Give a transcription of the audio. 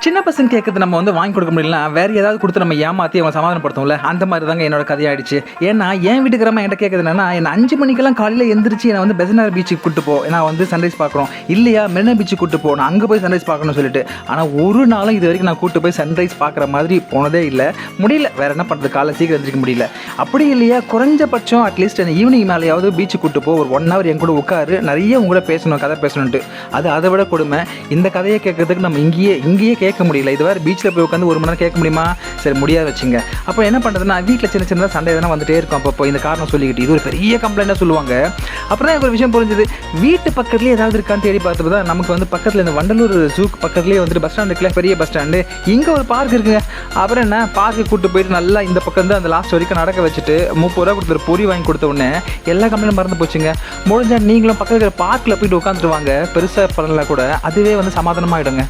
சின்ன பசங்க கேட்கறது நம்ம வந்து வாங்கி கொடுக்க முடியலனா வேற ஏதாவது கொடுத்து நம்ம ஏமாற்றி அவங்க சமாதானப்படுத்தும்ல, அந்த மாதிரி தாங்க என்னோட கதையாயிடுச்சு. ஏன்னா என் வீட்டுக்காரமா என்கிட்ட கேட்குறது என்னன்னா, என்ன 5 மணிக்கெல்லாம் காலையில் எந்திரிச்சு என்னை வந்து பெசனார் பீச்சுக்கு கூட்டு போ, நான் வந்து சன்ரைஸ் பார்க்குறோம், இல்லையா மெரினா பீச்சுக்கு கூட்டு போ, நான் அங்கே போய் சன்ரைஸ் பார்க்கணும்னு சொல்லிட்டு. ஆனால் ஒரு நாளும் இது வரைக்கும் நான் கூட்டு போய் சன்ரைஸ் பார்க்குற மாதிரி போனதே இல்லை. முடியல, வேற என்ன பண்ணுறது, காலை சீக்கிரம் எந்திரிக்க முடியல. அப்படி இல்லையா குறைஞ்சபட்சம் அட்லீஸ்ட் என்ன ஈவினிங் மேலேயாவது பீச்சுக்கு கூட்டு போ, ஒரு 1 hour என் கூட உட்காரு, நிறைய உங்களோட பேசணும், கதை பேசணுன்ட்டு. அது அதை விட கொடுமை. இந்த கதையை கேட்கறதுக்கு நம்ம இங்கேயே கேட்க முடியல. இது வேறு பீச்சில் போய் உட்காந்து 1 மணி நேரம் கேட்க முடியுமா? சரி, முடியாது வச்சுங்க. அப்போ என்ன பண்ணுறதுன்னா, வீட்டில் சின்ன சின்னதாக சண்டை எதனா வந்துட்டே இருக்கும். அப்போ இந்த காரணம் சொல்லிக்கிட்டு இது ஒரு பெரிய கம்ப்ளைண்ட்டாக சொல்லுவாங்க. அப்புறம் தான் எனக்கு ஒரு விஷயம் புரிஞ்சுது. வீட்டு பக்கத்துலேயே ஏதாவது இருக்கான்னு தேடி பார்த்தப்போ தான் நமக்கு வந்து பக்கத்தில் இந்த வண்டலூர் ஜூக்கு பக்கத்துலேயே வந்துட்டு பஸ் ஸ்டாண்ட் இருக்குல்ல, பெரிய பஸ் ஸ்டாண்டு, இங்கே ஒரு பார்க் இருக்குங்க. அப்புறம் என்ன, பார்க்கு கூப்பிட்டு போயிட்டு நல்லா இந்த பக்கம் வந்து அந்த லாஸ்ட் வரைக்கும் நடக்க வச்சுட்டு 30 ரூபா கொடுத்துரு பொரி வாங்கி கொடுத்த உடனே எல்லா கம்ப்ளைண்ட்டும் மறந்து போச்சுங்க. முடிஞ்சால் நீங்களும் பக்கத்தில் இருக்கிற பார்க்கில் போயிட்டு உட்காந்துட்டு வாங்க, பெருசாக பண்ணல கூட அதுவே வந்து சமாதானமாகிடுங்க.